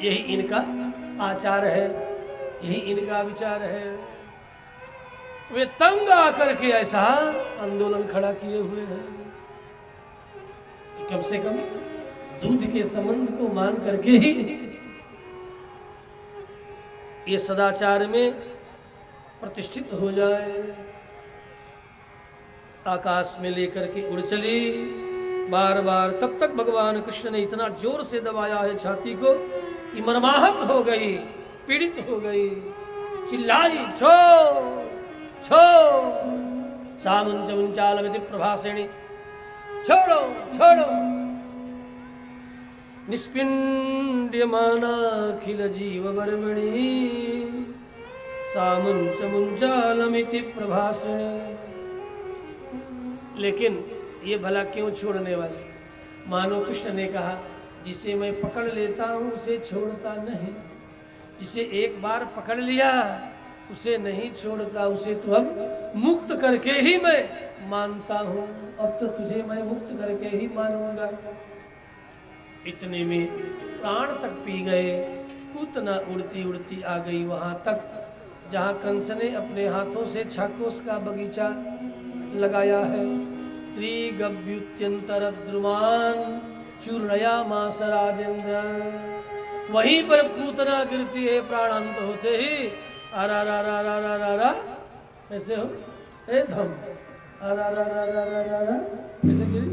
यही इनका आचार है, यही इनका विचार है। वे तंग आकर के ऐसा आंदोलन खड़ा किए हुए हैं कि कम से कम दूध के संबंध को मान करके ही ये सदाचार में प्रतिष्ठित हो जाए। आकाश में लेकर के उड़ चली बार बार। तब तक भगवान कृष्ण ने इतना जोर से दबाया है छाती को कि मर्माहत हो गई, पीड़ित हो गई, चिल्लाई छोड़ छोड़। सामुंच मुंचालमिति प्रभासिणी, छोड़ो छोड़ो। निष्पिंड्यमानाखिल जीव वर्मणि, सामुंच मुंचालमिति प्रभासिणी। लेकिन ये भला क्यों छोड़ने वाले? मानो कृष्ण ने कहा जिसे मैं पकड़ लेता हूं उसे छोड़ता नहीं, जिसे एक बार पकड़ लिया उसे नहीं छोड़ता, उसे तो अब मुक्त करके ही मैं मानता हूं। अब तो तुझे मैं मुक्त करके ही मानूंगा। इतने में प्राण तक पी गए। पूतना उड़ती उड़ती आ गई वहां तक जहां कंस ने अपने हाथों से छाकोस का बगीचा लगाया है। त्रिगभ्युत्यंतर द्रुमान चूर्णयामास राजेंद्र। वहीं पर पूतना गिरती है, प्राणांत होते ही आरा रा रा रा रा रा रा ऐसे हो ए धम आरा रा रा रा रा रा रा ऐसे गिरी।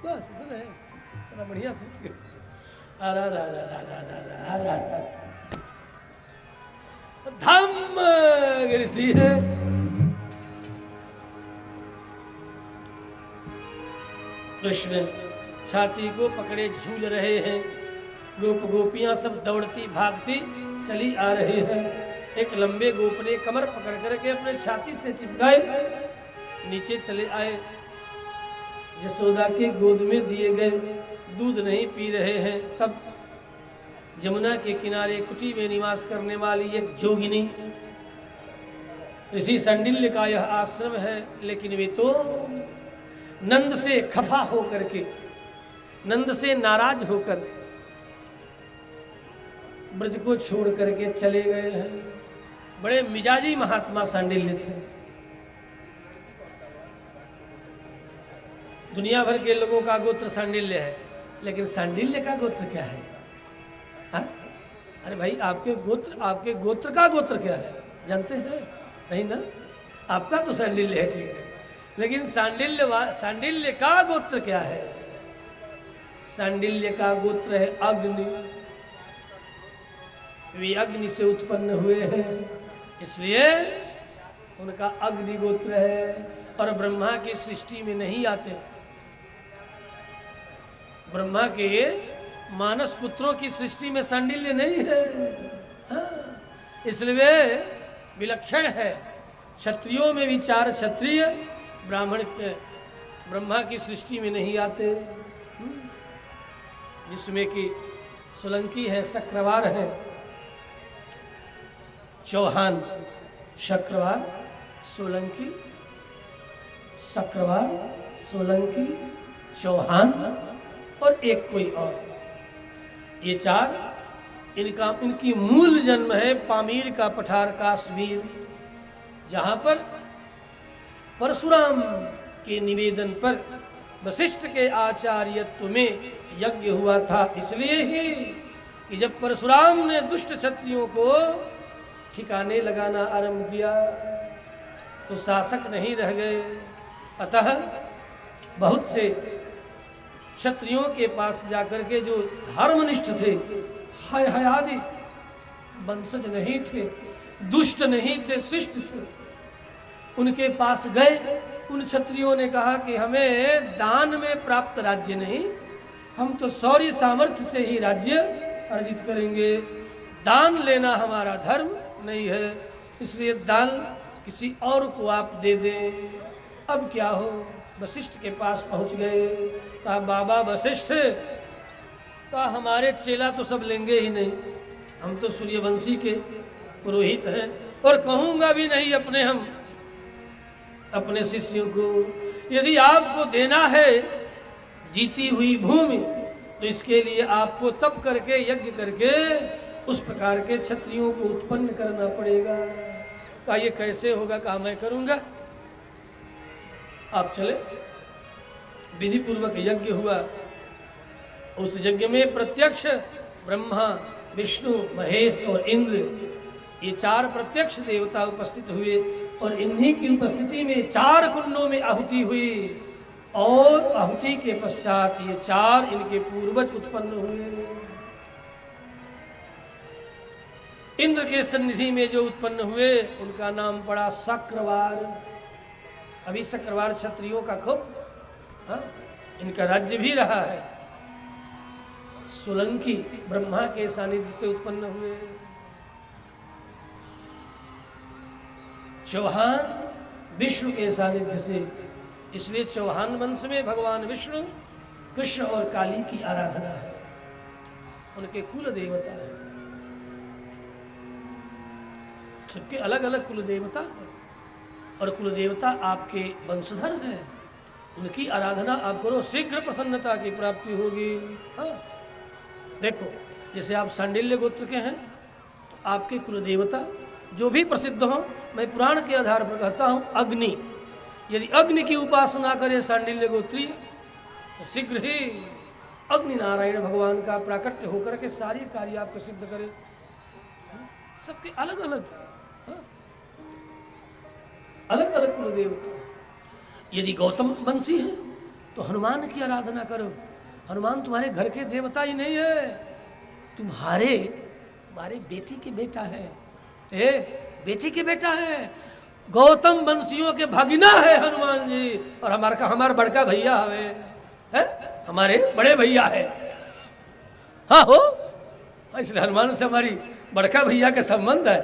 बस इतना है, बड़ा बढ़िया से आरा रा रा रा रा रा रा रा धम गिरती है। कृष्ण छाती को पकड़े झूल रहे हैं। गोप गोपियां सब दौड़ती भागती चली आ रही हैं। एक लंबे गोप ने कमर पकड़ करके अपने छाती से चिपकाए नीचे चले आए। यशोदा के गोद में दिए गए दूध नहीं पी रहे हैं। तब जमुना के किनारे कुटी में निवास करने वाली एक जोगिनी, ऋषि संडिल्य का यह आश्रम है, लेकिन वे तो नंद से खफा होकर के, नंद से नाराज होकर ब्रज को छोड़ करके चले गए हैं। बड़े मिजाजी महात्मा सांडिल्य थे। दुनिया भर के लोगों का गोत्र सांडिल्य है, लेकिन सांडिल्य का गोत्र क्या है? हा? अरे भाई आपके गोत्र का गोत्र क्या है जानते हैं? नहीं ना? आपका तो सांडिल्य है, ठीक है, लेकिन सांडिल्य का गोत्र क्या है? सांडिल्य का गोत्र है अग्नि। वे अग्नि से उत्पन्न हुए हैं, इसलिए उनका अग्नि गोत्र है। और ब्रह्मा की सृष्टि में नहीं आते। ब्रह्मा के मानस पुत्रों की सृष्टि में सांडिल्य नहीं है। हाँ, इसलिए वे विलक्षण है। क्षत्रियों में भी 4 क्षत्रिय ब्राह्मण के ब्रह्मा की सृष्टि में नहीं आते, जिसमें कि सोलंकी है, शक्रवार है, चौहान, शक्रवार, सोलंकी, शक्रवार, सोलंकी, चौहान और एक कोई और। ये 4 इनकी मूल जन्म है पामीर का पठार काश्मीर, जहां पर परशुराम के निवेदन पर वशिष्ठ के आचार्यत्व में यज्ञ हुआ था। इसलिए ही कि जब परशुराम ने दुष्ट क्षत्रियों को ठिकाने लगाना आरंभ किया तो शासक नहीं रह गए। अतः बहुत से क्षत्रियों के पास जाकर के जो धर्मनिष्ठ थे, हयादी वंशज नहीं थे, दुष्ट नहीं थे, शिष्ट थे, उनके पास गए। उन क्षत्रियों ने कहा कि हमें दान में प्राप्त राज्य नहीं, हम तो शौर्य सामर्थ्य से ही राज्य अर्जित करेंगे। दान लेना हमारा धर्म नहीं है, इसलिए दान किसी और को आप दे दें। अब क्या हो? वशिष्ठ के पास पहुंच गए। कहा बाबा वशिष्ठ, कहा हमारे चेला तो सब लेंगे ही नहीं, हम तो सूर्यवंशी के पुरोहित हैं, और कहूँगा भी नहीं अपने शिष्यों को। यदि आपको देना है जीती हुई भूमि, तो इसके लिए आपको तप करके यज्ञ करके उस प्रकार के क्षत्रियों को उत्पन्न करना पड़ेगा। कहा ये कैसे होगा? कहा मैं करूंगा। आप चले, विधि पूर्वक यज्ञ हुआ। उस यज्ञ में प्रत्यक्ष ब्रह्मा, विष्णु, महेश और इंद्र, ये 4 प्रत्यक्ष देवता उपस्थित हुए और इन्हीं की उपस्थिति में 4 कुंडों में आहुति हुई और आहुति के पश्चात ये 4 इनके पूर्वज उत्पन्न हुए। इंद्र के सन्निधि में जो उत्पन्न हुए उनका नाम पड़ा शक्रवार। अभी शक्रवार क्षत्रियों का खूब इनका राज्य भी रहा है। सोलंकी ब्रह्मा के सानिध्य से उत्पन्न हुए। चौहान विष्णु के सानिध्य से, इसलिए चौहान वंश में भगवान विष्णु, कृष्ण और काली की आराधना है, उनके कुल देवता है। सबके अलग अलग कुल देवता है और कुल देवता आपके वंशधर हैं। उनकी आराधना आप करो, शीघ्र प्रसन्नता की प्राप्ति होगी। हाँ, देखो जैसे आप सांडिल्य गोत्र के हैं तो आपके कुल देवता जो भी प्रसिद्ध हों, मैं पुराण के आधार पर कहता हूँ अग्नि। यदि अग्नि की उपासना करे सांडिल्य गोत्री तो शीघ्र ही अग्नि नारायण भगवान का प्राकट्य होकर के सारे कार्य आपको सिद्ध करे। सबके अलग अलग अलग अलग कुल देवता। यदि गौतम वंशी है तो हनुमान की आराधना करो। हनुमान तुम्हारे घर के देवता ही नहीं है, तुम्हारे बेटी के बेटा है। बेटी के बेटा है। गौतम वंशियों के भगिना है हनुमान जी, और हमारा बड़का भैया है, हमारे बड़े भैया है। हाँ हो, इसलिए हनुमान से हमारी बड़का भैया के संबंध है।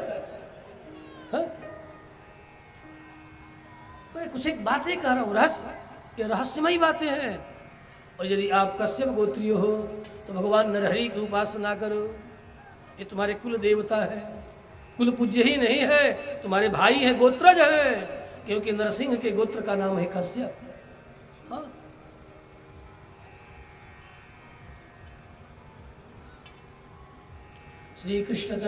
कुछ एक बातें कह रहा हूँ, ये रहस्यमयी बातें हैं। और यदि आप कश्यप गोत्रीय हो तो भगवान नरहरि की उपासना करो। ये तुम्हारे कुल देवता है। कुल पूज्य ही नहीं है, तुम्हारे भाई हैं, गोत्रज है, क्योंकि नरसिंह के गोत्र का नाम है कश्यप। हाँ, श्री कृष्ण